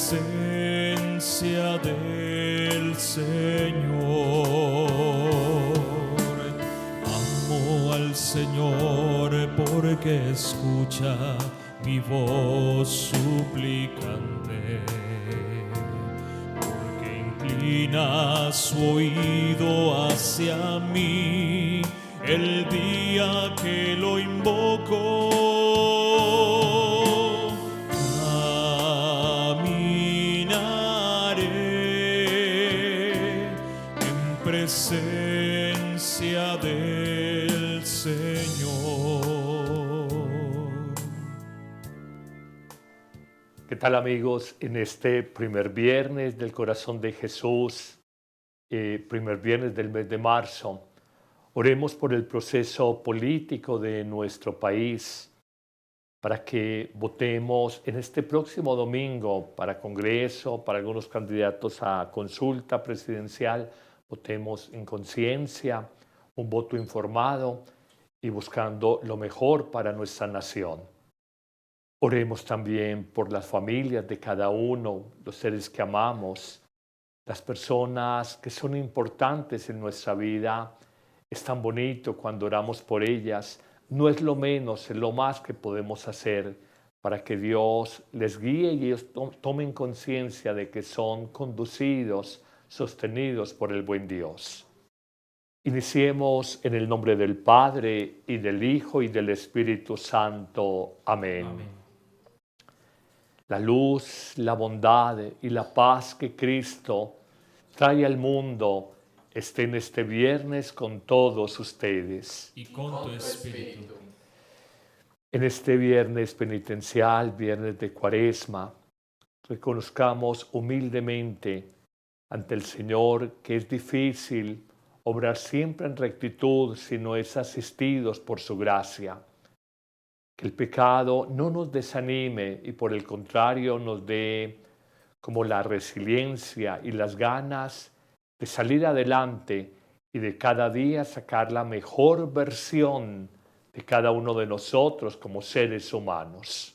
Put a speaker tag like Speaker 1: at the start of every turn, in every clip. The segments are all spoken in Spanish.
Speaker 1: presencia del Señor. Amo al Señor porque escucha mi voz suplicante, porque inclina su oído hacia mí el día que lo invoco. Caminaré en presencia del Señor.
Speaker 2: ¿Qué tal, amigos? En este primer viernes del Corazón de Jesús, primer viernes del mes de marzo, oremos por el proceso político de nuestro país, para que votemos en este próximo domingo para Congreso, para algunos candidatos a consulta presidencial, votemos en conciencia, un voto informado y buscando lo mejor para nuestra nación. Oremos también por las familias de cada uno, los seres que amamos, las personas que son importantes en nuestra vida. Es tan bonito cuando oramos por ellas. No es lo menos, es lo más que podemos hacer para que Dios les guíe y ellos tomen conciencia de que son conducidos, sostenidos por el buen Dios. Iniciemos en el nombre del Padre, y del Hijo, y del Espíritu Santo. Amén.
Speaker 1: Amén.
Speaker 2: La luz, la bondad y la paz que Cristo trae al mundo estén este viernes con todos ustedes.
Speaker 1: Y con tu espíritu.
Speaker 2: En este viernes penitencial, viernes de Cuaresma, reconozcamos humildemente ante el Señor que es difícil obrar siempre en rectitud si no es asistidos por su gracia. Que el pecado no nos desanime y por el contrario nos dé como la resiliencia y las ganas de salir adelante y de cada día sacar la mejor versión de cada uno de nosotros como seres humanos.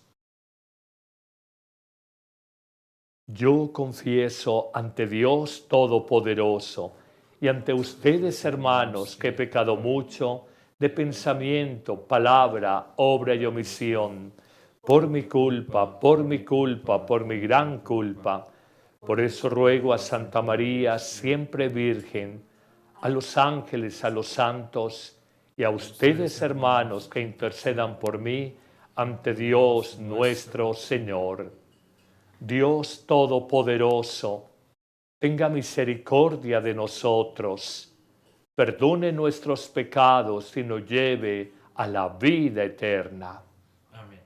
Speaker 2: Yo confieso ante Dios Todopoderoso y ante ustedes, hermanos, que he pecado mucho de pensamiento, palabra, obra y omisión, por mi culpa, por mi gran culpa. Por eso ruego a Santa María, siempre Virgen, a los ángeles, a los santos y a ustedes, hermanos, que intercedan por mí ante Dios nuestro Señor. Dios Todopoderoso, tenga misericordia de nosotros, perdone nuestros pecados y nos lleve a la vida eterna.
Speaker 1: Amén.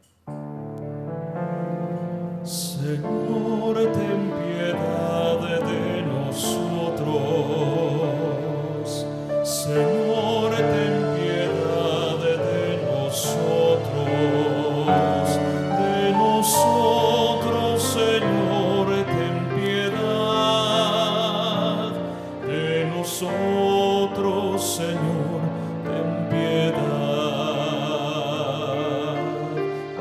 Speaker 1: Señor, ten piedad de nosotros. Señor, ten piedad de nosotros. De nosotros, Señor, ten piedad. De nosotros, Señor, ten piedad.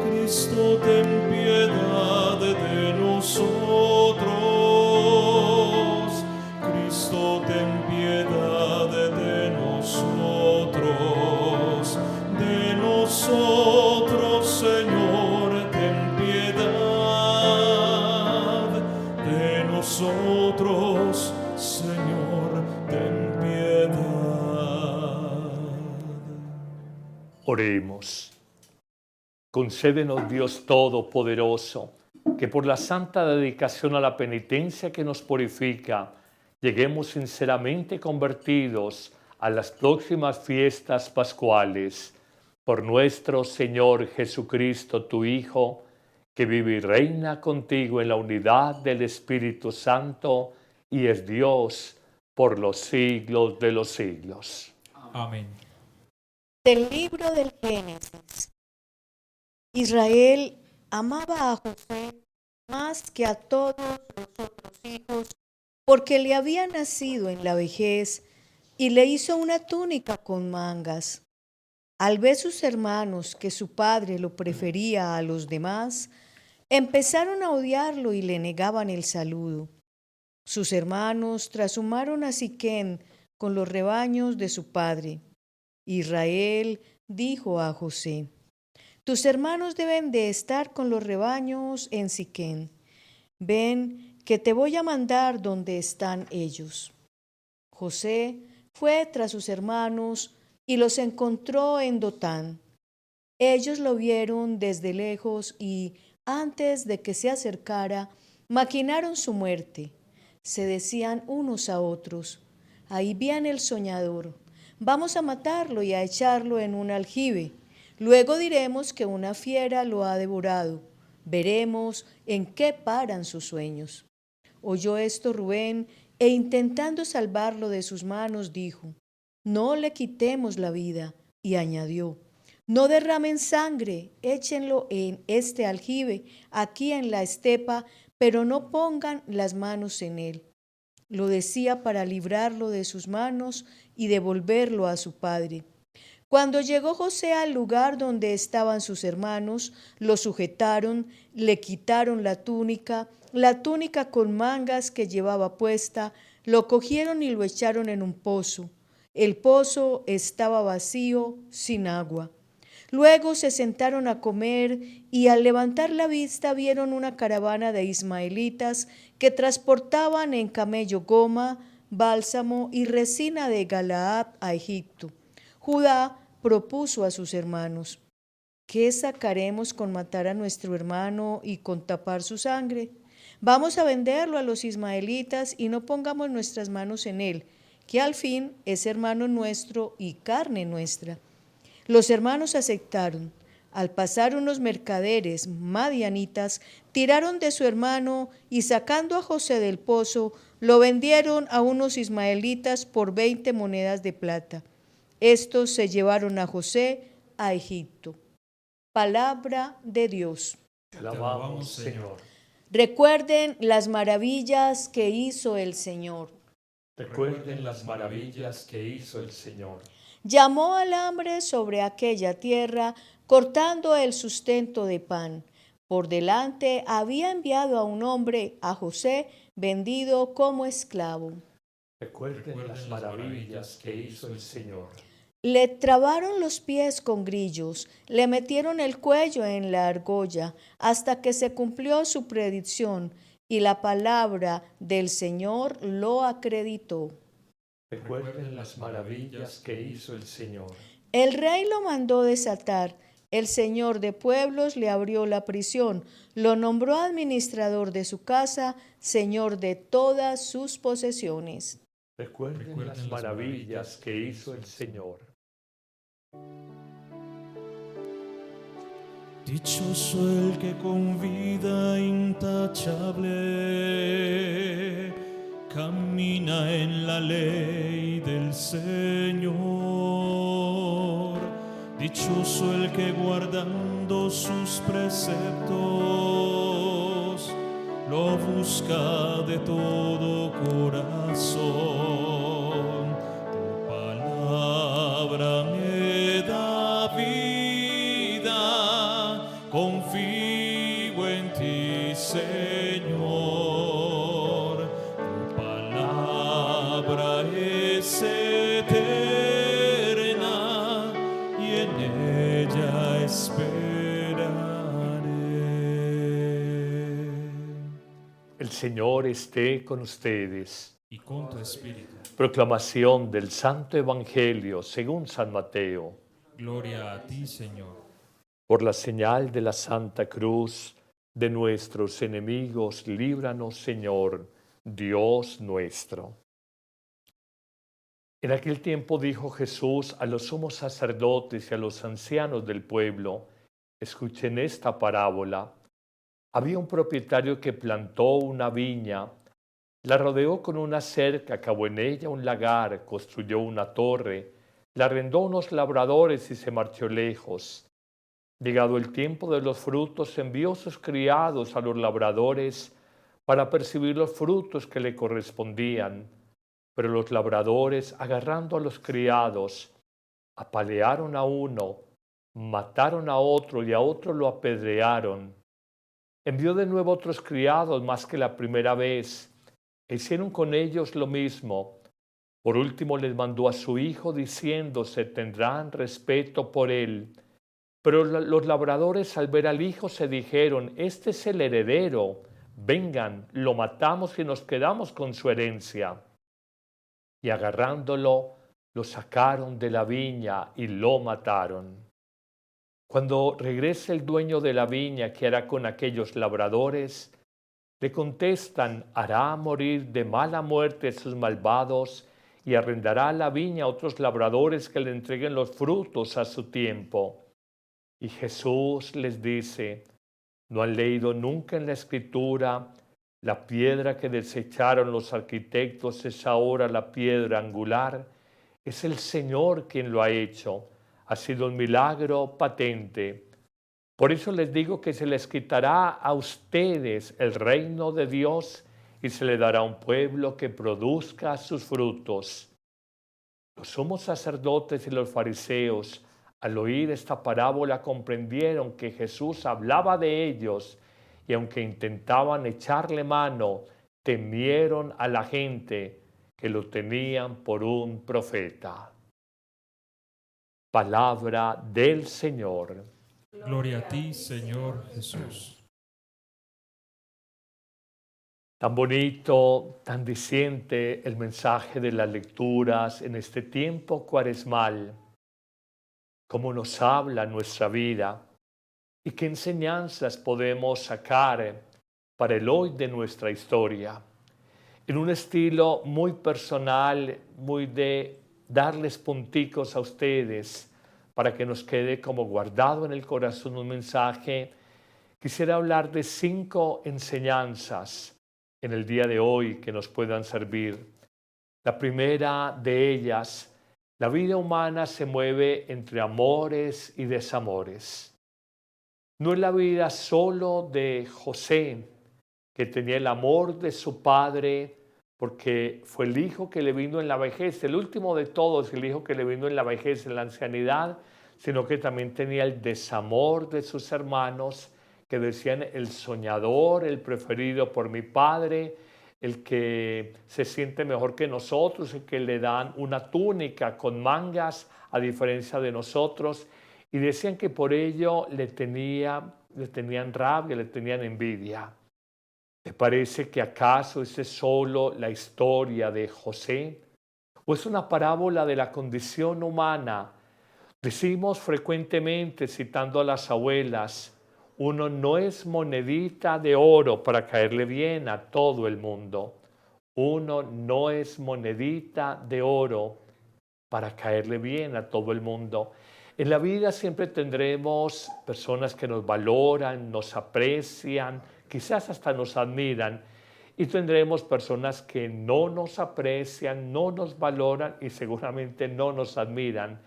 Speaker 1: Cristo, ten piedad de nosotros. Cristo, ten piedad de nosotros. De nosotros, Señor, ten piedad. De nosotros, Señor, ten piedad.
Speaker 2: Oremos. Concédenos, Dios Todopoderoso, que por la santa dedicación a la penitencia que nos purifica, lleguemos sinceramente convertidos a las próximas fiestas pascuales. Por nuestro Señor Jesucristo, tu Hijo, que vive y reina contigo en la unidad del Espíritu Santo y es Dios por los siglos de los siglos.
Speaker 1: Amén.
Speaker 3: Del libro del Génesis. Israel amaba a José más que a todos los otros hijos, porque le había nacido en la vejez y le hizo una túnica con mangas. Al ver sus hermanos que su padre lo prefería a los demás, Empezaron a odiarlo y le negaban el saludo. Sus hermanos trashumaron a Siquén con los rebaños de su padre. Israel dijo a José: tus hermanos deben de estar con los rebaños en Siquén. Ven, que te voy a mandar donde están ellos. José fue tras sus hermanos y los encontró en Dotán. Ellos lo vieron desde lejos y, antes de que se acercara, maquinaron su muerte. Se decían unos a otros: ahí viene el soñador. Vamos a matarlo y a echarlo en un aljibe. Luego diremos que una fiera lo ha devorado. Veremos en qué paran sus sueños. Oyó esto Rubén, e intentando salvarlo de sus manos, dijo: no le quitemos la vida. Y añadió: no derramen sangre, échenlo en este aljibe, aquí en la estepa, pero no pongan las manos en él. Lo decía para librarlo de sus manos y devolverlo a su padre. Cuando llegó José al lugar donde estaban sus hermanos, lo sujetaron, le quitaron la túnica con mangas que llevaba puesta, lo cogieron y lo echaron en un pozo. El pozo estaba vacío, sin agua. Luego se sentaron a comer y al levantar la vista vieron una caravana de ismaelitas que transportaban en camello goma, bálsamo y resina de Galaad a Egipto. Judá propuso a sus hermanos: ¿qué sacaremos con matar a nuestro hermano y con tapar su sangre? Vamos a venderlo a los ismaelitas y no pongamos nuestras manos en él, que al fin es hermano nuestro y carne nuestra. Los hermanos aceptaron. Al pasar unos mercaderes madianitas, tiraron de su hermano y sacando a José del pozo, lo vendieron a unos ismaelitas por 20 monedas de plata. Estos se llevaron a José a Egipto. Palabra de Dios.
Speaker 2: Te alabamos, Señor.
Speaker 3: Recuerden las maravillas que hizo el Señor.
Speaker 2: Recuerden las maravillas que hizo el Señor.
Speaker 3: Llamó al hambre sobre aquella tierra, cortando el sustento de pan. Por delante había enviado a un hombre, a José, vendido como esclavo.
Speaker 2: Recuerden las maravillas que hizo el Señor.
Speaker 3: Le trabaron los pies con grillos, le metieron el cuello en la argolla, hasta que se cumplió su predicción, y la palabra del Señor lo acreditó.
Speaker 2: Recuerden las maravillas que hizo el Señor.
Speaker 3: El rey lo mandó desatar. El señor de pueblos le abrió la prisión, lo nombró administrador de su casa, señor de todas sus posesiones.
Speaker 2: Recuerden las maravillas que hizo el Señor.
Speaker 1: Dichoso el que con vida intachable camina en la ley del Señor. Dichoso el que guardando sus preceptos lo busca de todo corazón. Tu palabra me da vida, confío en ti, Señor. Tu palabra es eterna y en ella esperaré.
Speaker 2: El Señor esté con ustedes.
Speaker 1: Y con tu espíritu.
Speaker 2: Proclamación del Santo Evangelio según San Mateo.
Speaker 1: Gloria a ti, Señor.
Speaker 2: Por la señal de la Santa Cruz de nuestros enemigos, líbranos, Señor, Dios nuestro. En aquel tiempo dijo Jesús a los sumos sacerdotes y a los ancianos del pueblo: escuchen esta parábola. Había un propietario que plantó una viña, la rodeó con una cerca, cavó en ella un lagar, construyó una torre, la arrendó a unos labradores y se marchó lejos. Llegado el tiempo de los frutos, envió sus criados a los labradores para percibir los frutos que le correspondían. Pero los labradores, agarrando a los criados, apalearon a uno, mataron a otro y a otro lo apedrearon. Envió de nuevo otros criados más que la primera vez. Hicieron con ellos lo mismo. Por último les mandó a su hijo diciéndose, tendrán respeto por él. Pero los labradores al ver al hijo se dijeron, este es el heredero, vengan, lo matamos y nos quedamos con su herencia. Y agarrándolo, lo sacaron de la viña y lo mataron. Cuando regrese el dueño de la viña, ¿qué hará con aquellos labradores? Le contestan, hará morir de mala muerte a sus malvados y arrendará la viña a otros labradores que le entreguen los frutos a su tiempo. Y Jesús les dice, ¿no han leído nunca en la Escritura? La piedra que desecharon los arquitectos es ahora la piedra angular. Es el Señor quien lo ha hecho. Ha sido un milagro patente. Por eso les digo que se les quitará a ustedes el reino de Dios y se le dará un pueblo que produzca sus frutos. Los sumos sacerdotes y los fariseos, al oír esta parábola, comprendieron que Jesús hablaba de ellos y aunque intentaban echarle mano, temieron a la gente que lo tenían por un profeta. Palabra del Señor.
Speaker 1: Gloria a ti, Señor Jesús.
Speaker 2: Tan bonito, tan diciente el mensaje de las lecturas en este tiempo cuaresmal, cómo nos habla nuestra vida y qué enseñanzas podemos sacar para el hoy de nuestra historia. En un estilo muy personal, muy de darles punticos a ustedes para que nos quede como guardado en el corazón un mensaje, quisiera hablar de 5 enseñanzas en el día de hoy que nos puedan servir. La primera de ellas, la vida humana se mueve entre amores y desamores. No es la vida solo de José, que tenía el amor de su padre, porque fue el hijo que le vino en la vejez, el último de todos, el hijo que le vino en la vejez, en la ancianidad, sino que también tenía el desamor de sus hermanos, que decían el soñador, el preferido por mi padre, el que se siente mejor que nosotros, el que le dan una túnica con mangas, a diferencia de nosotros, y decían que por ello le tenían rabia, le tenían envidia. ¿Te parece que acaso esa es solo la historia de José? ¿O es una parábola de la condición humana? Decimos frecuentemente, citando a las abuelas, uno no es monedita de oro para caerle bien a todo el mundo. Uno no es monedita de oro para caerle bien a todo el mundo. En la vida siempre tendremos personas que nos valoran, nos aprecian, quizás hasta nos admiran, y tendremos personas que no nos aprecian, no nos valoran y seguramente no nos admiran.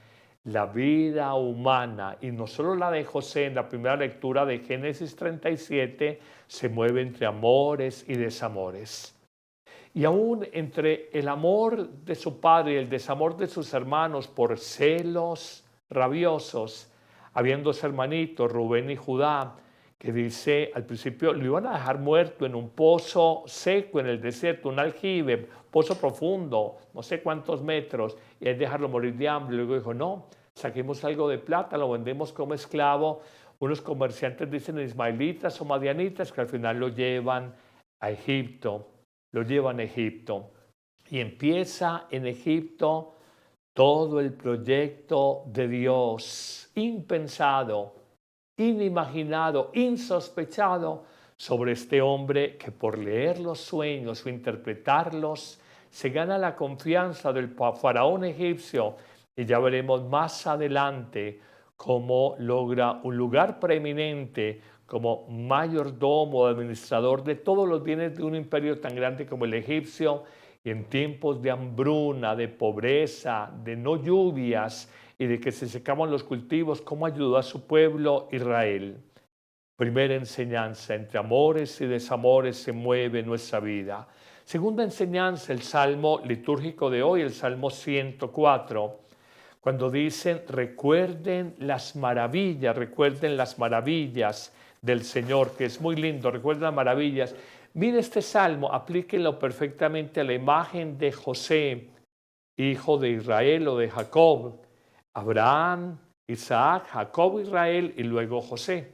Speaker 2: La vida humana, y no solo la de José, en la primera lectura de Génesis 37, se mueve entre amores y desamores. Y aún entre el amor de su padre y el desamor de sus hermanos por celos rabiosos, habían 2 hermanitos, Rubén y Judá, que dice, al principio lo iban a dejar muerto en un pozo seco en el desierto, un aljibe, pozo profundo, no sé cuántos metros, y es dejarlo morir de hambre. Luego dijo, no, saquemos algo de plata, lo vendemos como esclavo. Unos comerciantes dicen ismaelitas o madianitas que al final lo llevan a Egipto, Y empieza en Egipto todo el proyecto de Dios, impensado, inimaginado, insospechado, sobre este hombre que por leer los sueños o interpretarlos se gana la confianza del faraón egipcio, y ya veremos más adelante cómo logra un lugar preeminente como mayordomo, administrador de todos los bienes de un imperio tan grande como el egipcio, y en tiempos de hambruna, de pobreza, de no lluvias y de que se secaban los cultivos, cómo ayudó a su pueblo Israel. Primera enseñanza, entre amores y desamores se mueve nuestra vida. Segunda enseñanza, el salmo litúrgico de hoy, el Salmo 104, cuando dicen recuerden las maravillas del Señor, que es muy lindo, recuerda maravillas. Mire este salmo, aplíquenlo perfectamente a la imagen de José, hijo de Israel o de Jacob. Abraham, Isaac, Jacob, Israel y luego José.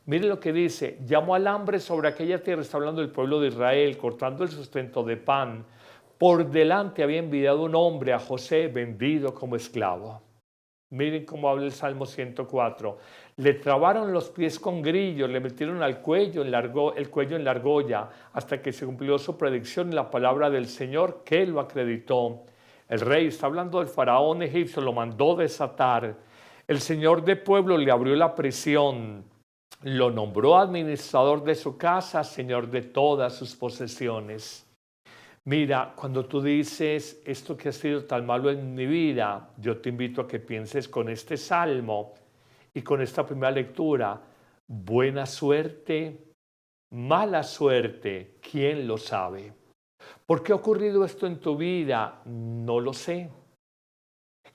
Speaker 2: Mire lo que dice, llamó al hambre sobre aquella tierra, está hablando del pueblo de Israel, cortando el sustento de pan. Por delante había enviado un hombre a José, vendido como esclavo. Miren cómo habla el Salmo 104. Le trabaron los pies con grillos, le metieron al cuello, el cuello en la argolla, hasta que se cumplió su predicción en la palabra del Señor, que lo acreditó. El rey, está hablando del faraón egipcio, lo mandó desatar. El señor de pueblo le abrió la prisión, lo nombró administrador de su casa, señor de todas sus posesiones. Mira, cuando tú dices esto que ha sido tan malo en mi vida, yo te invito a que pienses con este salmo y con esta primera lectura. Buena suerte, mala suerte, ¿quién lo sabe? ¿Por qué ha ocurrido esto en tu vida? No lo sé.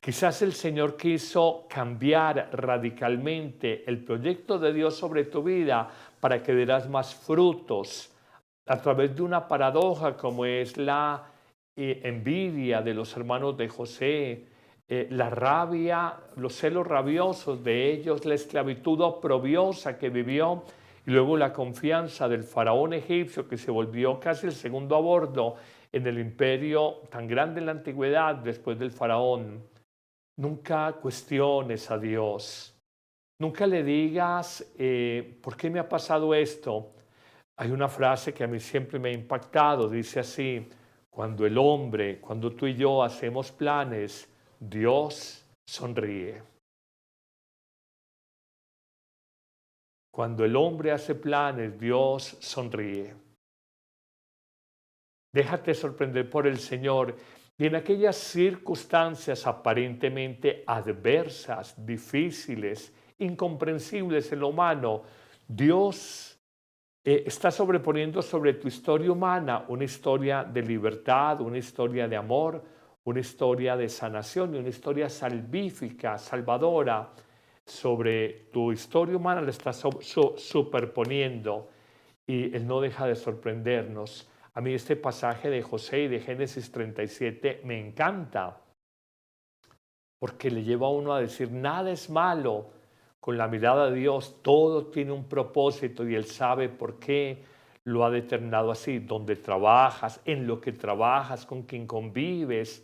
Speaker 2: Quizás el Señor quiso cambiar radicalmente el proyecto de Dios sobre tu vida para que dieras más frutos a través de una paradoja como es la envidia de los hermanos de José, la rabia, los celos rabiosos de ellos, la esclavitud oprobiosa que vivió y luego la confianza del faraón egipcio que se volvió casi el segundo a bordo en el imperio tan grande en la antigüedad después del faraón. Nunca cuestiones a Dios. Nunca le digas, ¿por qué me ha pasado esto? Hay una frase que a mí siempre me ha impactado, dice así, cuando tú y yo hacemos planes, Dios sonríe. Cuando el hombre hace planes, Dios sonríe. Déjate sorprender por el Señor. Y en aquellas circunstancias aparentemente adversas, difíciles, incomprensibles en lo humano, Dios está sobreponiendo sobre tu historia humana una historia de libertad, una historia de amor, una historia de sanación y una historia salvífica, salvadora. Sobre tu historia humana la está superponiendo y Él no deja de sorprendernos. A mí este pasaje de José y de Génesis 37 me encanta porque le lleva a uno a decir nada es malo. Con la mirada de Dios todo tiene un propósito y Él sabe por qué lo ha determinado así. Donde trabajas, en lo que trabajas, con quien convives,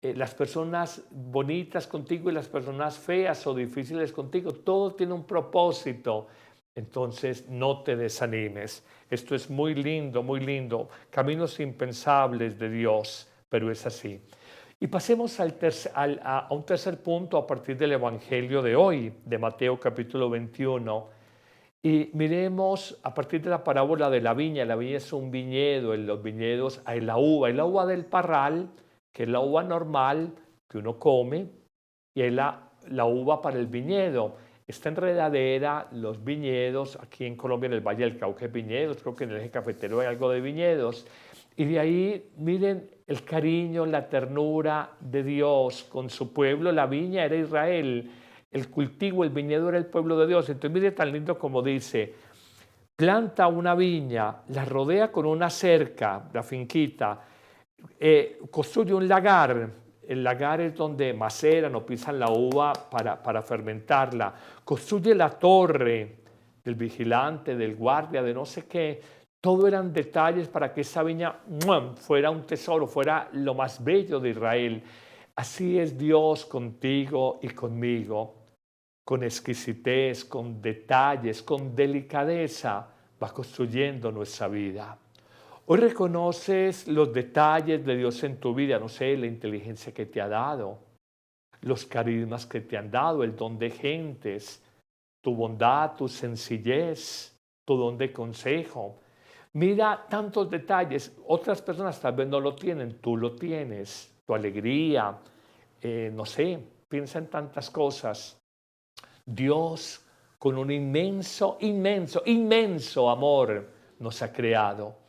Speaker 2: las personas bonitas contigo y las personas feas o difíciles contigo, todo tiene un propósito. Entonces no te desanimes. Esto es muy lindo, muy lindo. Caminos impensables de Dios, pero es así. Y pasemos a un tercer punto a partir del Evangelio de hoy, de Mateo capítulo 21. Y miremos a partir de la parábola de la viña. La viña es un viñedo, en los viñedos hay la uva del parral, que es la uva normal que uno come, y hay la uva para el viñedo. Esta enredadera, los viñedos, aquí en Colombia en el Valle del Cauca hay viñedos, creo que en el eje cafetero hay algo de viñedos, y de ahí miren el cariño, la ternura de Dios con su pueblo. La viña era Israel, el cultivo, el viñedo era el pueblo de Dios. Entonces mire tan lindo como dice, planta una viña, la rodea con una cerca, la finquita, construye un lagar. El lagar es donde maceran o pisan la uva para fermentarla. Construye la torre del vigilante, del guardia, de no sé qué. Todo eran detalles para que esa viña fuera un tesoro, fuera lo más bello de Israel. Así es Dios contigo y conmigo. Con exquisitez, con detalles, con delicadeza, va construyendo nuestra vida. Hoy reconoces los detalles de Dios en tu vida, no sé, la inteligencia que te ha dado, los carismas que te han dado, el don de gentes, tu bondad, tu sencillez, tu don de consejo. Mira tantos detalles, otras personas tal vez no lo tienen, tú lo tienes, tu alegría, no sé, piensa en tantas cosas. Dios con un inmenso amor nos ha creado.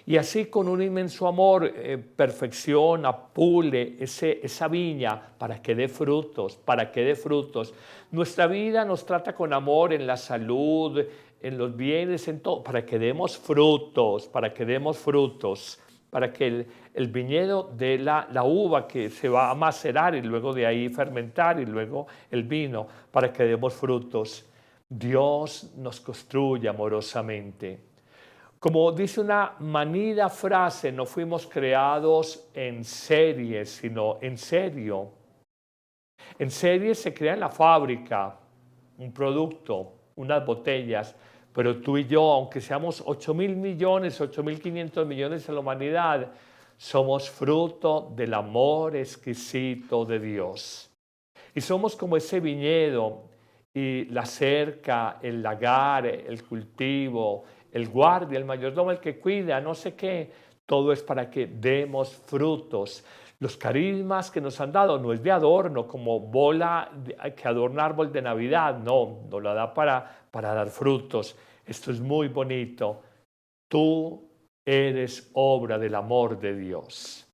Speaker 2: Y así con un inmenso amor, perfecciona, pule esa viña para que dé frutos, para que dé frutos. Nuestra vida nos trata con amor en la salud, en los bienes, en todo, para que demos frutos, para que demos frutos, para que el viñedo dé la uva que se va a macerar y luego de ahí fermentar y luego el vino, para que demos frutos. Dios nos construye amorosamente. Como dice una manida frase, no fuimos creados en serie, sino en serio. En serie se crea en la fábrica un producto, unas botellas, pero tú y yo, aunque seamos 8.000 millones, 8.500 millones en la humanidad, somos fruto del amor exquisito de Dios. Y somos como ese viñedo y la cerca, el lagar, el cultivo, el guardia, el mayordomo, el que cuida, no sé qué, todo es para que demos frutos. Los carismas que nos han dado no es de adorno, como bola que adorna árbol de Navidad, no, nos la da para dar frutos. Esto es muy bonito. Tú eres obra del amor de Dios.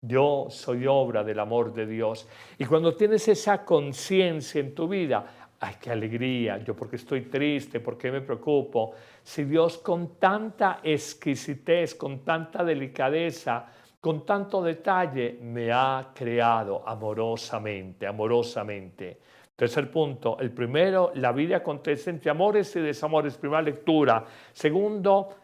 Speaker 2: Yo soy obra del amor de Dios. Y cuando tienes esa conciencia en tu vida, ¡ay, qué alegría! Yo porque estoy triste, porque me preocupo. Si Dios con tanta exquisitez, con tanta delicadeza, con tanto detalle, me ha creado amorosamente, amorosamente. Tercer punto, el primero, la vida acontece entre amores y desamores, primera lectura. Segundo,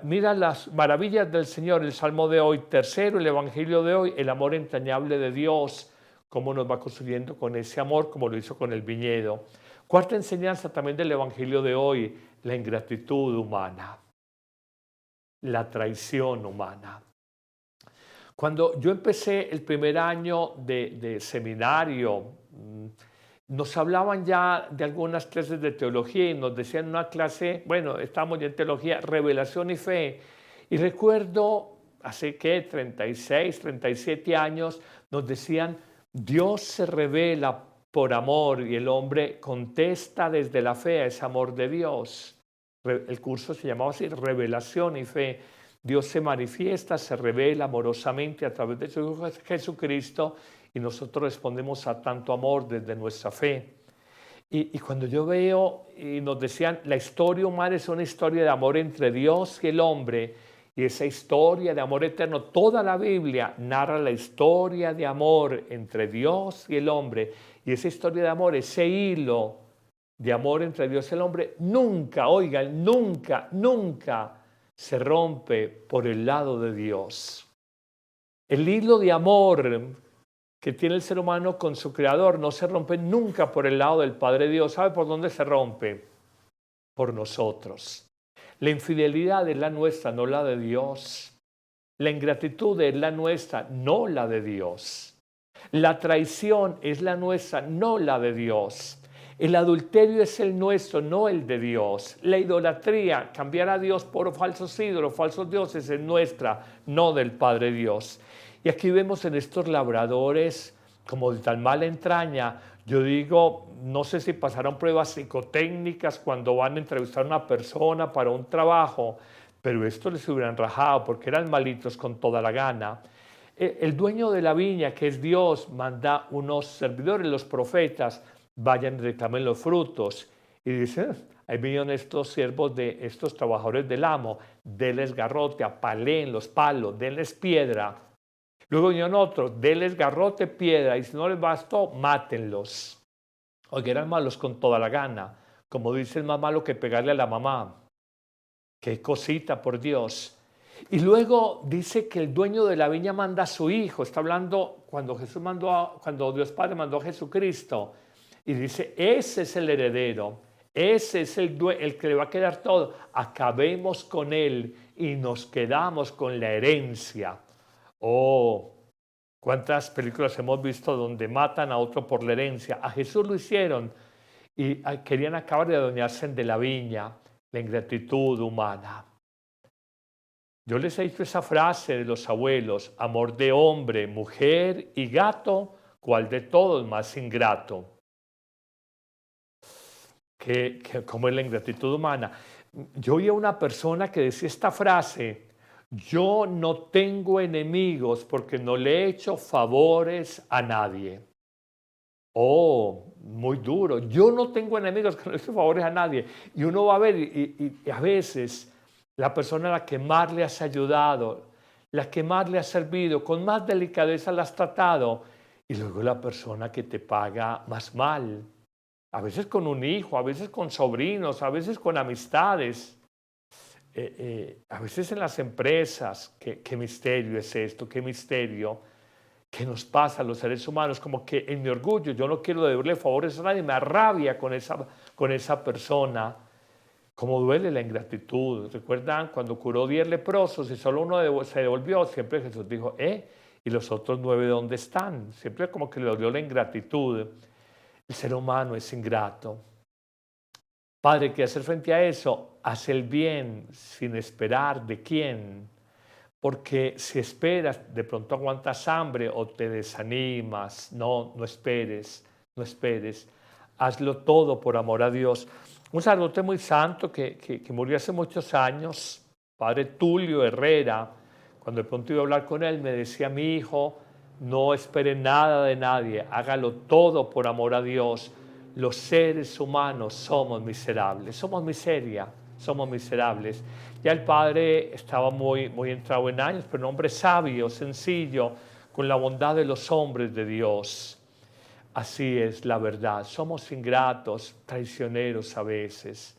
Speaker 2: mira las maravillas del Señor, el Salmo de hoy. Tercero, el Evangelio de hoy, el amor entrañable de Dios, cómo nos va construyendo con ese amor, como lo hizo con el viñedo. Cuarta enseñanza también del Evangelio de hoy, la ingratitud humana, la traición humana. Cuando yo empecé el primer año de seminario, nos hablaban ya de algunas clases de teología y nos decían en una clase, bueno, estamos ya en teología, revelación y fe. Y recuerdo, hace que 36, 37 años, nos decían, Dios se revela por amor y el hombre contesta desde la fe a ese amor de Dios. El curso se llamaba así, revelación y fe. Dios se manifiesta, se revela amorosamente a través de su Hijo Jesucristo y nosotros respondemos a tanto amor desde nuestra fe. Y cuando yo veo, y nos decían, la historia humana es una historia de amor entre Dios y el hombre, y esa historia de amor eterno, toda la Biblia narra la historia de amor entre Dios y el hombre, y esa historia de amor, ese hilo de amor entre Dios y el hombre, nunca, oigan, nunca, nunca se rompe por el lado de Dios. El hilo de amor que tiene el ser humano con su Creador no se rompe nunca por el lado del Padre Dios. ¿Sabe por dónde se rompe? Por nosotros. La infidelidad es la nuestra, no la de Dios. La ingratitud es la nuestra, no la de Dios. La traición es la nuestra, no la de Dios. El adulterio es el nuestro, no el de Dios. La idolatría, cambiar a Dios por falsos ídolos, falsos dioses, es nuestra, no del Padre Dios. Y aquí vemos en estos labradores, como de tan mala entraña, yo digo, no sé si pasaron pruebas psicotécnicas cuando van a entrevistar a una persona para un trabajo, pero esto les hubieran rajado porque eran malitos con toda la gana. El dueño de la viña, que es Dios, manda unos servidores, los profetas, vayan y reclamen los frutos. Y dicen, ahí vinieron estos siervos de estos trabajadores del amo, denles garrote, apaleen los palos, denles piedra. Luego vinieron otros, denles garrote, piedra, y si no les bastó, mátenlos. Oye, eran malos con toda la gana, como dice, es más malo que pegarle a la mamá. Qué cosita, por Dios. Y luego dice que el dueño de la viña manda a su hijo. Está hablando cuando Dios Padre mandó a Jesucristo. Y dice, ese es el heredero, ese es el que le va a quedar todo. Acabemos con él y nos quedamos con la herencia. Oh, cuántas películas hemos visto donde matan a otro por la herencia. A Jesús lo hicieron y querían acabar de adueñarse de la viña, la ingratitud humana. Yo les he dicho esa frase de los abuelos, amor de hombre, mujer y gato, ¿cuál de todos más ingrato? Como es la ingratitud humana. Yo oí a una persona que decía esta frase, Yo no tengo enemigos porque no le he hecho favores a nadie. Oh, muy duro. Yo no tengo enemigos que no le he hecho favores a nadie. Y uno va a ver, y a veces la persona a la que más le has ayudado, la que más le has servido, con más delicadeza la has tratado, y luego la persona que te paga más mal. A veces con un hijo, a veces con sobrinos, a veces con amistades. A veces en las empresas, qué misterio es esto, qué misterio que nos pasa a los seres humanos, como que en mi orgullo yo no quiero deberle favores a nadie, me arrabia con esa persona. Como duele la ingratitud. ¿Recuerdan cuando curó 10 leprosos y solo uno se devolvió? Siempre Jesús dijo, ¿y los otros 9 dónde están? Siempre como que le dolió la ingratitud. El ser humano es ingrato. Padre, ¿qué hacer frente a eso? Haz el bien sin esperar de quién. Porque si esperas, de pronto aguantas hambre o te desanimas. No, no esperes, no esperes. Hazlo todo por amor a Dios. Un sacerdote muy santo que murió hace muchos años, padre Tulio Herrera, cuando de pronto iba a hablar con él, me decía, mi hijo, no espere nada de nadie, hágalo todo por amor a Dios. Los seres humanos somos miserables, somos miseria, somos miserables. Ya el padre estaba muy entrado en años, pero un hombre sabio, sencillo, con la bondad de los hombres de Dios. Así es la verdad, somos ingratos, traicioneros a veces.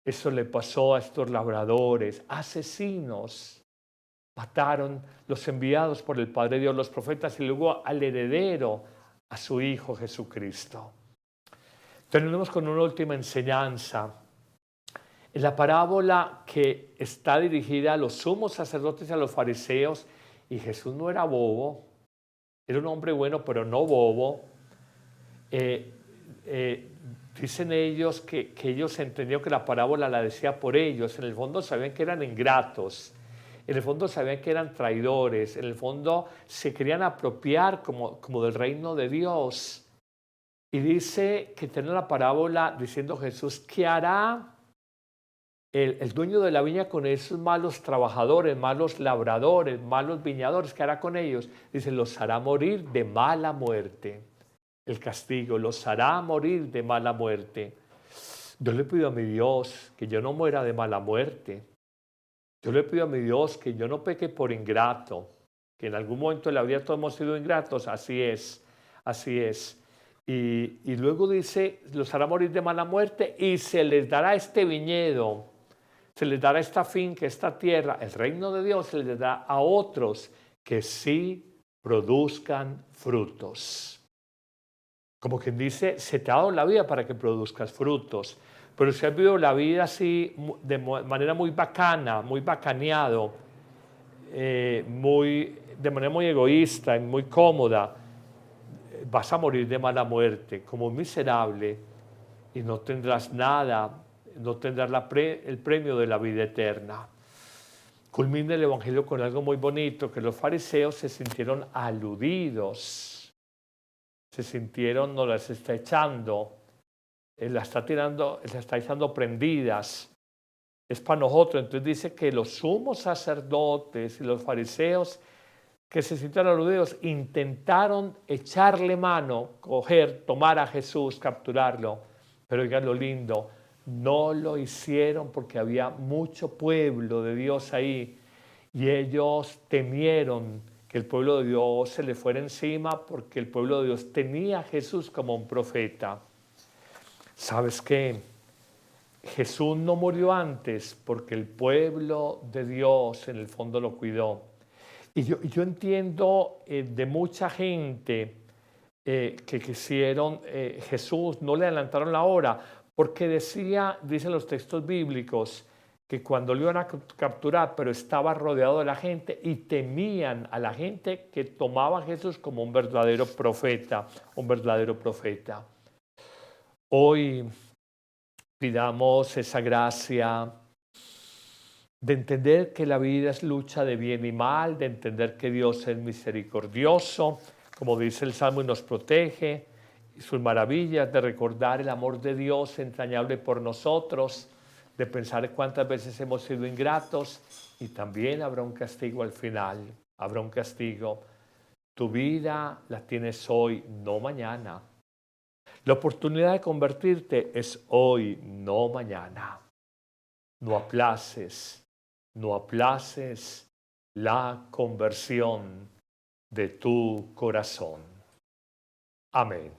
Speaker 2: Eso le pasó a estos labradores, asesinos. Mataron los enviados por el Padre Dios, los profetas, y luego al heredero, a su Hijo Jesucristo. Terminamos con una última enseñanza. En la parábola que está dirigida a los sumos sacerdotes y a los fariseos, y Jesús no era bobo, era un hombre bueno, pero no bobo. Dicen ellos que ellos entendieron que la parábola la decía por ellos. En el fondo sabían que eran ingratos, en el fondo sabían que eran traidores, en el fondo se querían apropiar como del reino de Dios. Y dice que tiene la parábola diciendo Jesús, ¿qué hará el dueño de la viña con esos malos trabajadores, malos labradores, malos viñadores? ¿Qué hará con ellos? Dice, los hará morir de mala muerte. El castigo los hará morir de mala muerte. Yo le pido a mi Dios que yo no muera de mala muerte. Yo le pido a mi Dios que yo no peque por ingrato, que en algún momento de la vida todos hemos sido ingratos, así es, así es. Y luego dice, los hará morir de mala muerte y se les dará este viñedo, se les dará esta finca, esta tierra, el reino de Dios se les dará a otros que sí produzcan frutos. Como quien dice, se te ha dado la vida para que produzcas frutos. Pero si has vivido la vida así de manera muy bacana, muy bacaneado, de manera muy egoísta y muy cómoda, vas a morir de mala muerte, como un miserable, y no tendrás nada, no tendrás el premio de la vida eterna. Culmina el Evangelio con algo muy bonito, que los fariseos se sintieron aludidos, se sintieron, no las está echando, las está echando prendidas. Es para nosotros. Entonces dice que los sumos sacerdotes y los fariseos que se sintieron aludidos intentaron echarle mano, tomar a Jesús, capturarlo. Pero oigan lo lindo, no lo hicieron porque había mucho pueblo de Dios ahí y ellos temieron que el pueblo de Dios se le fuera encima porque el pueblo de Dios tenía a Jesús como un profeta. ¿Sabes qué? Jesús no murió antes porque el pueblo de Dios en el fondo lo cuidó. Y yo entiendo de mucha gente que quisieron, Jesús no le adelantaron la hora, porque dicen los textos bíblicos, que cuando lo iban a capturar, pero estaba rodeado de la gente y temían a la gente que tomaba a Jesús como un verdadero profeta, un verdadero profeta. Hoy pidamos esa gracia de entender que la vida es lucha de bien y mal, de entender que Dios es misericordioso, como dice el Salmo, y nos protege, y sus maravillas, de recordar el amor de Dios entrañable por nosotros, de pensar cuántas veces hemos sido ingratos y también habrá un castigo al final, habrá un castigo. Tu vida la tienes hoy, no mañana. La oportunidad de convertirte es hoy, no mañana. No aplaces la conversión de tu corazón. Amén.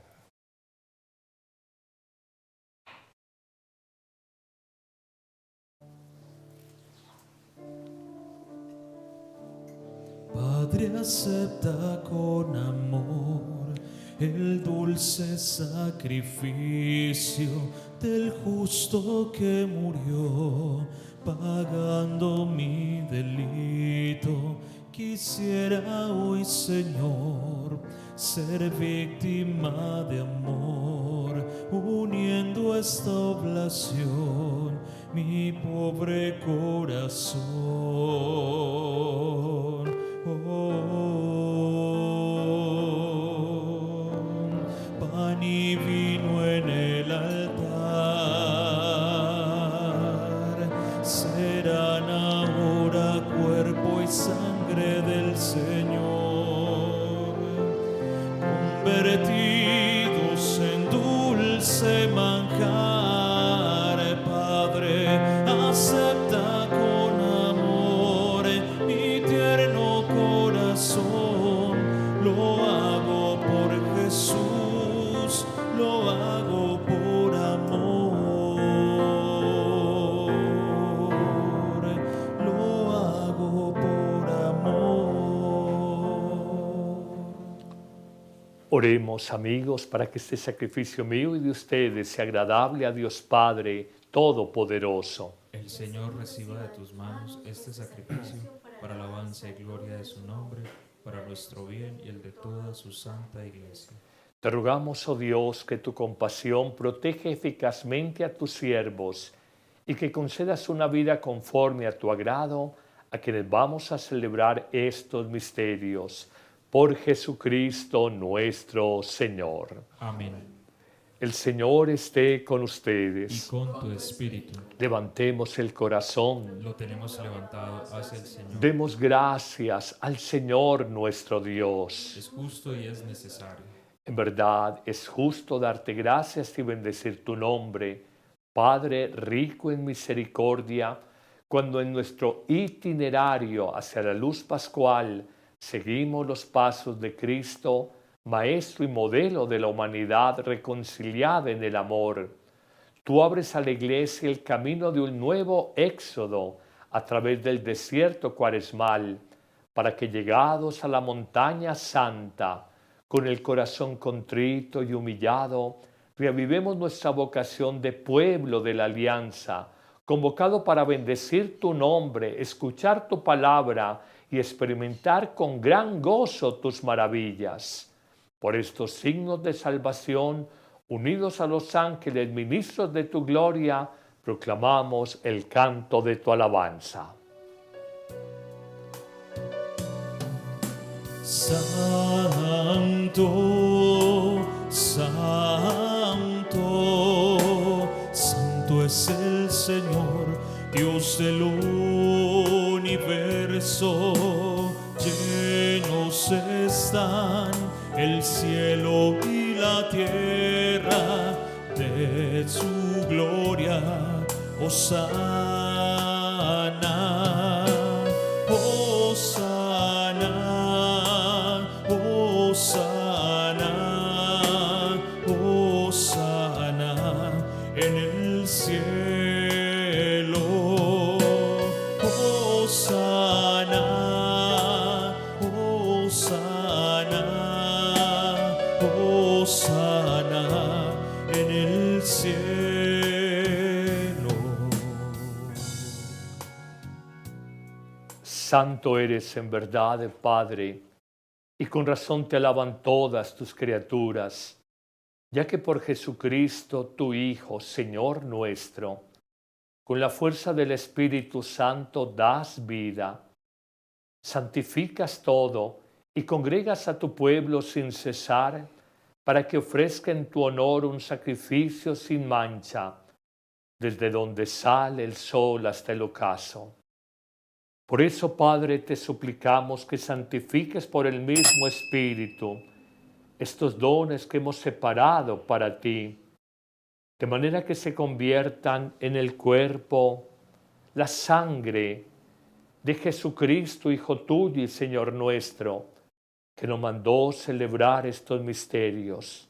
Speaker 1: Padre, acepta con amor el dulce sacrificio del justo que murió, pagando mi delito. Quisiera hoy, Señor, ser víctima de amor, uniendo a esta oblación mi pobre corazón. Pan y vino en el altar serán ahora cuerpo y sangre del Señor, convertidos en dulce manjar. Padre, acepta con amor mi tierno corazón. Lo hago por Jesús, lo hago por amor, lo hago por amor.
Speaker 2: Oremos, amigos, para que este sacrificio mío y de ustedes sea agradable a Dios Padre Todopoderoso.
Speaker 1: El Señor reciba de tus manos este sacrificio para alabanza y gloria de su nombre, para nuestro bien y el de toda su santa Iglesia.
Speaker 2: Te rogamos, oh Dios, que tu compasión proteja eficazmente a tus siervos y que concedas una vida conforme a tu agrado a quienes vamos a celebrar estos misterios. Por Jesucristo nuestro Señor.
Speaker 1: Amén.
Speaker 2: El Señor esté con
Speaker 1: Y
Speaker 2: ustedes.
Speaker 1: con tu espíritu.
Speaker 2: Levantemos el corazón.
Speaker 1: Lo tenemos levantado hacia el Señor.
Speaker 2: Demos gracias al Señor nuestro Dios.
Speaker 1: Es justo y es necesario.
Speaker 2: En verdad es justo darte gracias y bendecir tu nombre, Padre rico en misericordia, cuando en nuestro itinerario hacia la luz pascual seguimos los pasos de Cristo, Maestro y modelo de la humanidad reconciliada en el amor. Tú abres a la Iglesia el camino de un nuevo éxodo a través del desierto cuaresmal, para que llegados a la montaña santa, con el corazón contrito y humillado, reavivemos nuestra vocación de pueblo de la alianza, convocado para bendecir tu nombre, escuchar tu palabra y experimentar con gran gozo tus maravillas. Por estos signos de salvación, unidos a los ángeles, ministros de tu gloria, proclamamos el canto de tu alabanza.
Speaker 1: Santo, santo, santo es el Señor, Dios del universo. Llenos están el cielo y la tierra de su gloria. Hosana, Hosana, Hosana, Hosana en el cielo. Hosana, Hosana, Hosana en el cielo.
Speaker 2: Santo eres en verdad, Padre, y con razón te alaban todas tus criaturas, ya que por Jesucristo, tu Hijo, Señor nuestro, con la fuerza del Espíritu Santo das vida, santificas todo y congregas a tu pueblo sin cesar, para que ofrezca en tu honor un sacrificio sin mancha, desde donde sale el sol hasta el ocaso. Por eso, Padre, te suplicamos que santifiques por el mismo Espíritu estos dones que hemos separado para ti, de manera que se conviertan en el cuerpo, la sangre de Jesucristo, Hijo tuyo y Señor nuestro, que nos mandó celebrar estos misterios.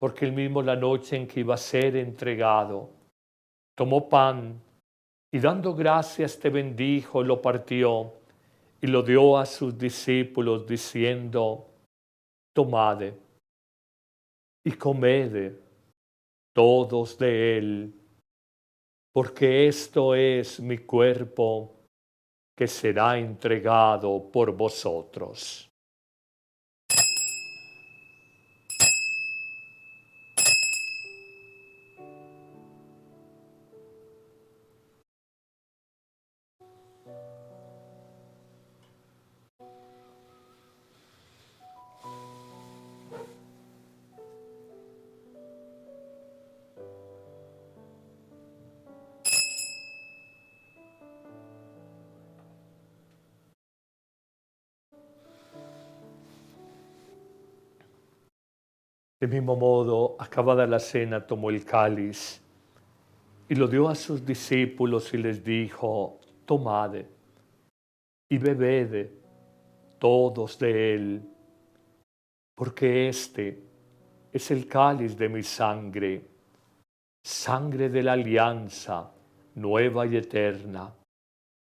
Speaker 2: Porque él mismo, la noche en que iba a ser entregado, tomó pan y dando gracias te bendijo, lo partió y lo dio a sus discípulos diciendo: tomad y comed todos de él, porque esto es mi cuerpo que será entregado por vosotros. De mismo modo, acabada la cena, tomó el cáliz y lo dio a sus discípulos y les dijo: tomad y bebed todos de él, porque este es el cáliz de mi sangre, sangre de la alianza nueva y eterna,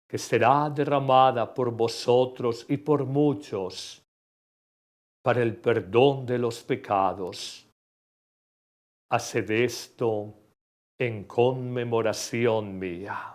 Speaker 2: que será derramada por vosotros y por muchos para el perdón de los pecados. Haced esto en conmemoración mía.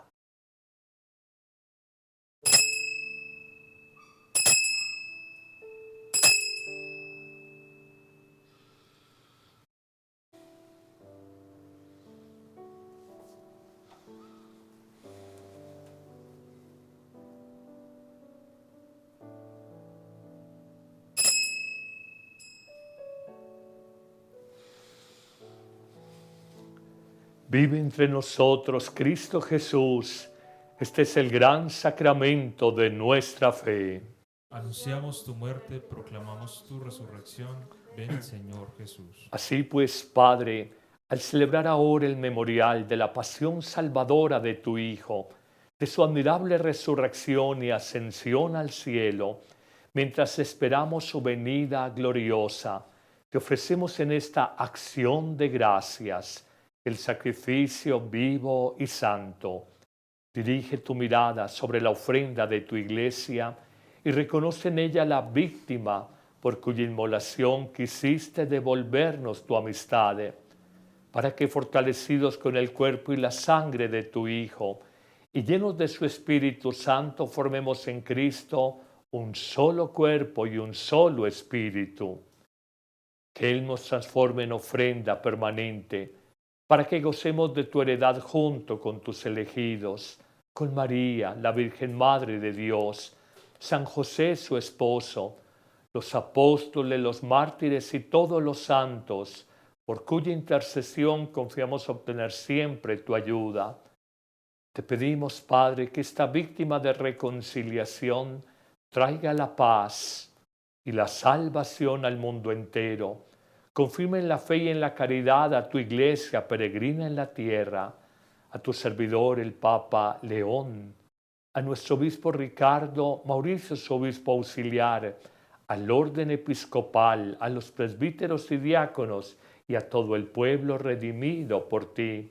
Speaker 2: Vive entre nosotros Cristo Jesús. Este es el gran sacramento de nuestra fe.
Speaker 1: Anunciamos tu muerte, proclamamos tu resurrección. Ven, Señor Jesús.
Speaker 2: Así pues, Padre, al celebrar ahora el memorial de la pasión salvadora de tu Hijo, de su admirable resurrección y ascensión al cielo, mientras esperamos su venida gloriosa, te ofrecemos en esta acción de gracias el sacrificio vivo y santo. Dirige tu mirada sobre la ofrenda de tu iglesia y reconoce en ella la víctima por cuya inmolación quisiste devolvernos tu amistad, para que, fortalecidos con el cuerpo y la sangre de tu Hijo y llenos de su Espíritu Santo, formemos en Cristo un solo cuerpo y un solo espíritu. Que Él nos transforme en ofrenda permanente, para que gocemos de tu heredad junto con tus elegidos, con María, la Virgen Madre de Dios, San José su esposo, los apóstoles, los mártires y todos los santos, por cuya intercesión confiamos obtener siempre tu ayuda. Te pedimos, Padre, que esta víctima de reconciliación traiga la paz y la salvación al mundo entero. Confirma en la fe y en la caridad a tu iglesia peregrina en la tierra, a tu servidor el Papa León, a nuestro obispo Ricardo, Mauricio su obispo auxiliar, al orden episcopal, a los presbíteros y diáconos y a todo el pueblo redimido por ti.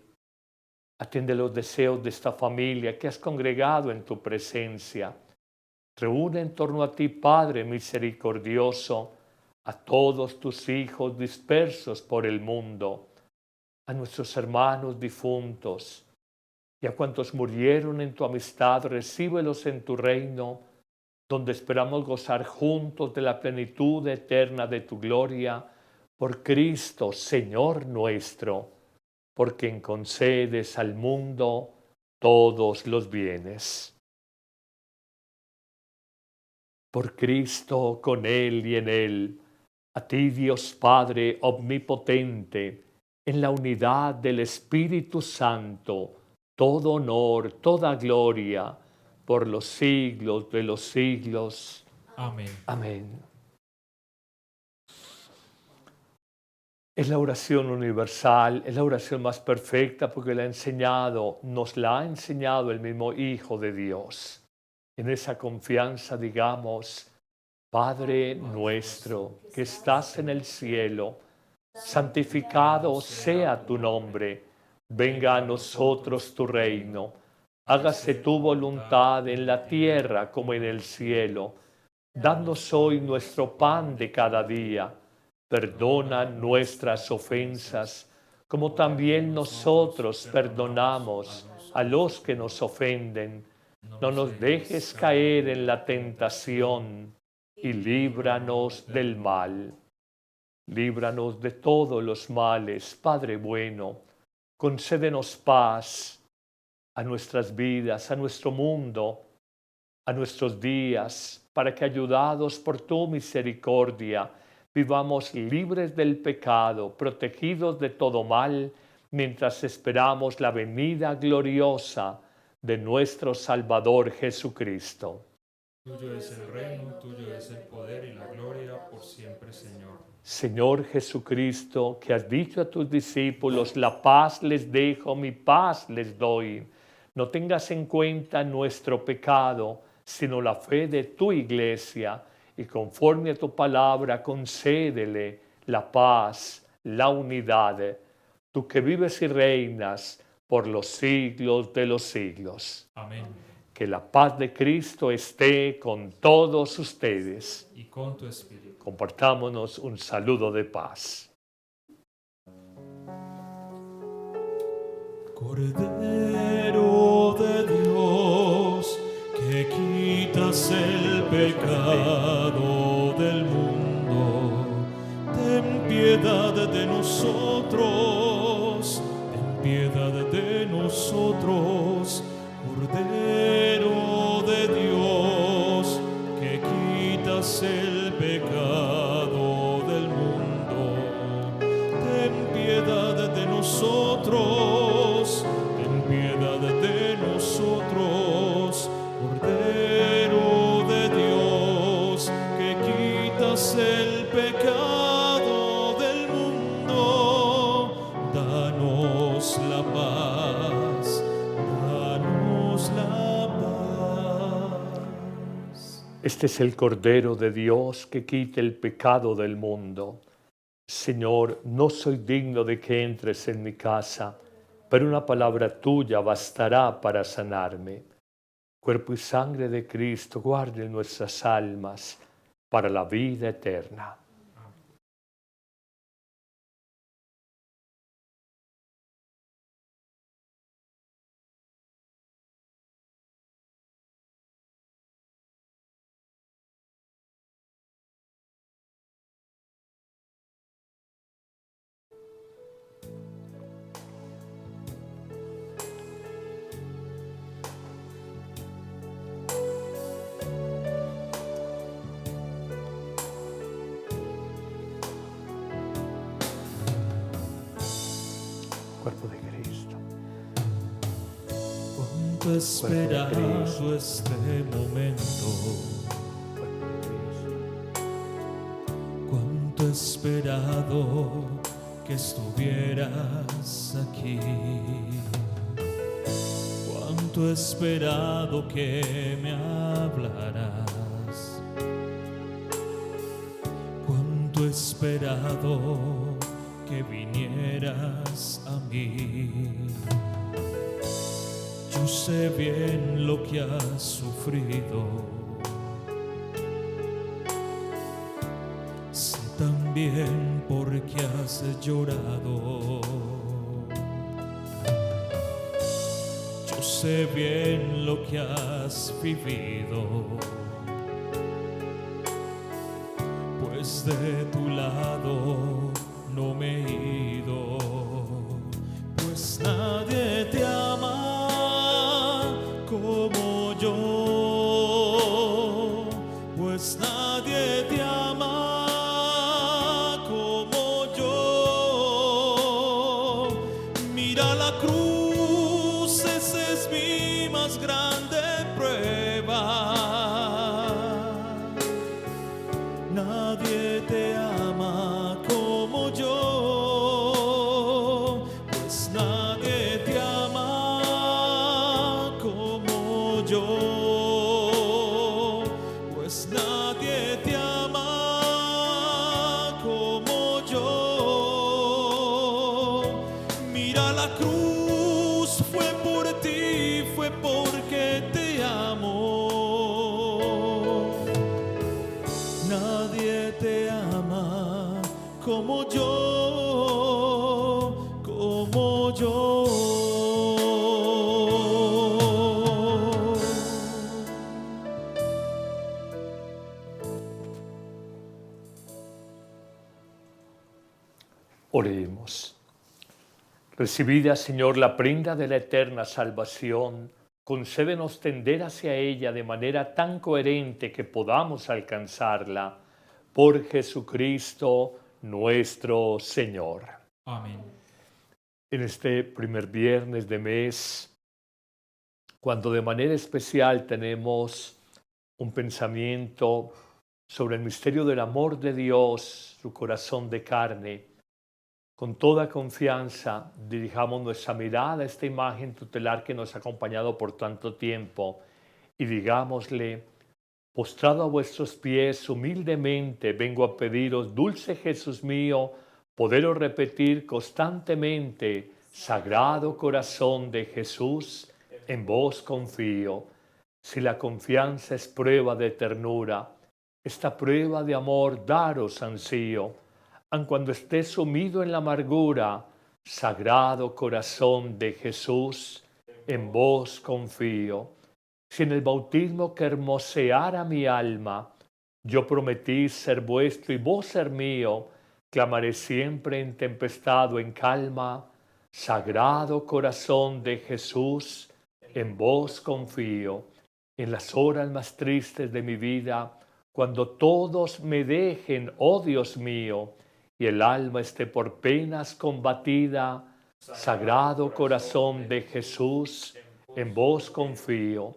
Speaker 2: Atiende los deseos de esta familia que has congregado en tu presencia. Reúne en torno a ti, Padre misericordioso, a todos tus hijos dispersos por el mundo, a nuestros hermanos difuntos y a cuantos murieron en tu amistad, recíbelos en tu reino, donde esperamos gozar juntos de la plenitud eterna de tu gloria, por Cristo, Señor nuestro, por quien concedes al mundo todos los bienes. Por Cristo, con Él y en Él, a ti, Dios Padre omnipotente, en la unidad del Espíritu Santo, todo honor, toda gloria, por los siglos de los siglos.
Speaker 1: Amén.
Speaker 2: Amén. Es la oración universal, es la oración más perfecta porque nos la ha enseñado el mismo Hijo de Dios. En esa confianza digamos, Padre nuestro que estás en el cielo, santificado sea tu nombre, venga a nosotros tu reino, hágase tu voluntad en la tierra como en el cielo. Danos hoy nuestro pan de cada día. Perdona nuestras ofensas, como también nosotros perdonamos a los que nos ofenden. No nos dejes caer en la tentación y líbranos del mal. Líbranos de todos los males, Padre bueno. Concédenos paz a nuestras vidas, a nuestro mundo, a nuestros días, para que ayudados por tu misericordia, vivamos libres del pecado, protegidos de todo mal, mientras esperamos la venida gloriosa de nuestro Salvador Jesucristo.
Speaker 1: Tuyo es el reino, tuyo es el poder y la gloria por siempre, Señor.
Speaker 2: Señor Jesucristo, que has dicho a tus discípulos, la paz les dejo, mi paz les doy. No tengas en cuenta nuestro pecado, sino la fe de tu iglesia, y conforme a tu palabra concédele la paz, la unidad, tú que vives y reinas por los siglos de los siglos.
Speaker 1: Amén.
Speaker 2: Que la paz de Cristo esté con todos ustedes.
Speaker 1: Y con tu espíritu.
Speaker 2: Compartámonos un saludo de paz.
Speaker 1: Cordero de Dios, que quitas el pecado del mundo, ten piedad de nosotros, ten piedad de nosotros. Cordero de Dios, que quitas el pecado del mundo, ten piedad de nosotros, ten piedad de nosotros. Cordero de Dios, que quitas el pecado del mundo, danos la paz, danos la paz.
Speaker 2: Este es el Cordero de Dios que quita el pecado del mundo. Señor, no soy digno de que entres en mi casa, pero una palabra tuya bastará para sanarme. Cuerpo y sangre de Cristo guarden nuestras almas para la vida eterna. Cuerpo de Cristo.
Speaker 1: Cuánto esperado este momento, cuánto esperado que estuvieras aquí, cuánto esperado que me hablaras, cuánto esperado que vinieras a mí. Yo sé bien lo que has sufrido, sé también por qué has llorado. Yo sé bien lo que has vivido, pues de tu lado no me he ido, pues nadie te ama como yo, pues nadie te ama como yo. Mira la cruz, esa es mi más grande prueba. Nadie te ama como yo, pues nadie te ama como yo, pues nadie te ama como yo. Mira la cruz, fue por ti, fue porque te amo. Nadie te ama como yo, como yo.
Speaker 2: Oremos. Recibida, Señor, la prenda de la eterna salvación, concédenos tender hacia ella de manera tan coherente que podamos alcanzarla. Por Jesucristo nuestro Señor.
Speaker 1: Amén.
Speaker 2: En este primer viernes de mes, cuando de manera especial tenemos un pensamiento sobre el misterio del amor de Dios, su corazón de carne, con toda confianza dirijamos nuestra mirada a esta imagen tutelar que nos ha acompañado por tanto tiempo y digámosle: postrado a vuestros pies humildemente vengo a pediros, dulce Jesús mío, poderos repetir constantemente: Sagrado Corazón de Jesús, en vos confío. Si la confianza es prueba de ternura, esta prueba de amor daros ansío, aun cuando esté sumido en la amargura, Sagrado Corazón de Jesús, en vos confío. Si en el bautismo que hermoseara mi alma, yo prometí ser vuestro y vos ser mío, clamaré siempre en tempestad o en calma: Sagrado Corazón de Jesús, en vos confío. En las horas más tristes de mi vida, cuando todos me dejen, oh Dios mío, y el alma esté por penas combatida, Sagrado Corazón de Jesús, en vos confío.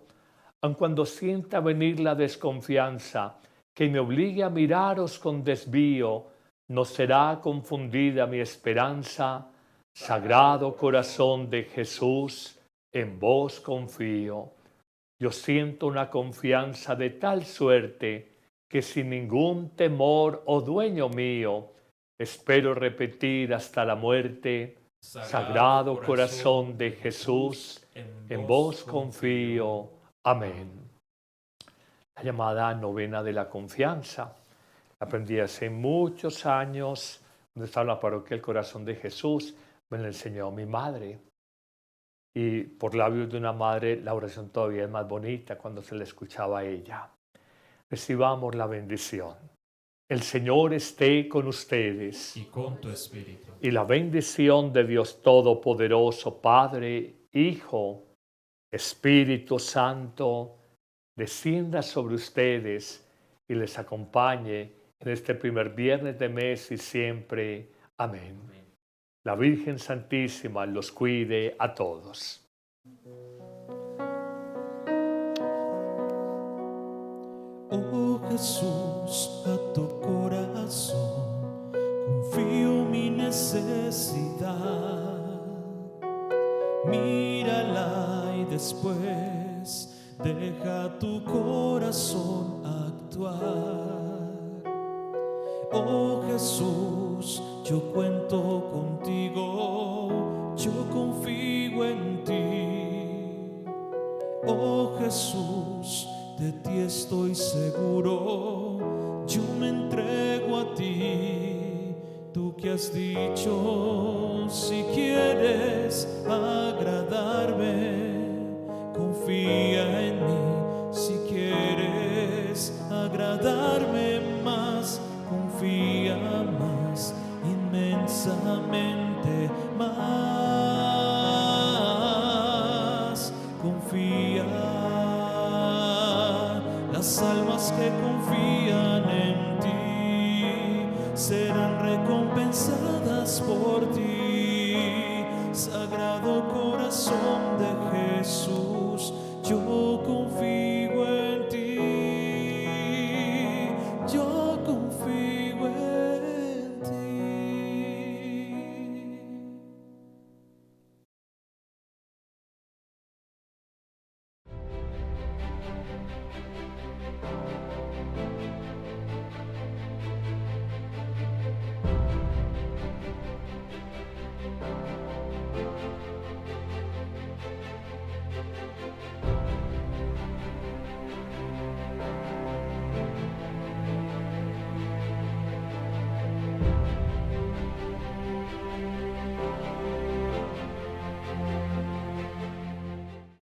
Speaker 2: Aun cuando sienta venir la desconfianza que me obligue a miraros con desvío, no será confundida mi esperanza. Sagrado Corazón de Jesús, en vos confío. Yo siento una confianza de tal suerte que sin ningún temor, oh dueño mío, espero repetir hasta la muerte: Sagrado Corazón de Jesús, en vos confío. Amén. La llamada novena de la confianza. La aprendí hace muchos años, donde estaba en la parroquia El Corazón de Jesús. Me la enseñó mi madre. Y por labios de una madre la oración todavía es más bonita cuando se la escuchaba a ella. Recibamos la bendición. El Señor esté con ustedes.
Speaker 1: Y con tu espíritu.
Speaker 2: Y la bendición de Dios Todopoderoso, Padre, Hijo, Espíritu Santo, descienda sobre ustedes y les acompañe en este primer viernes de mes y siempre. Amén. La Virgen Santísima los cuide a todos.
Speaker 1: Oh Jesús, a tu corazón confío mi necesidad. Mírala y después deja tu corazón actuar. Oh Jesús, yo cuento contigo, yo confío en ti. Oh Jesús, de ti estoy seguro, yo me entrego a ti. Tú que has dicho, si quieres agradarme, confía en mí. Si quieres agradarme más, confía más, inmensamente más. Confía. Las almas que confían en ti serán recompensadas por ti, Sagrado Corazón de Jesús, yo confío en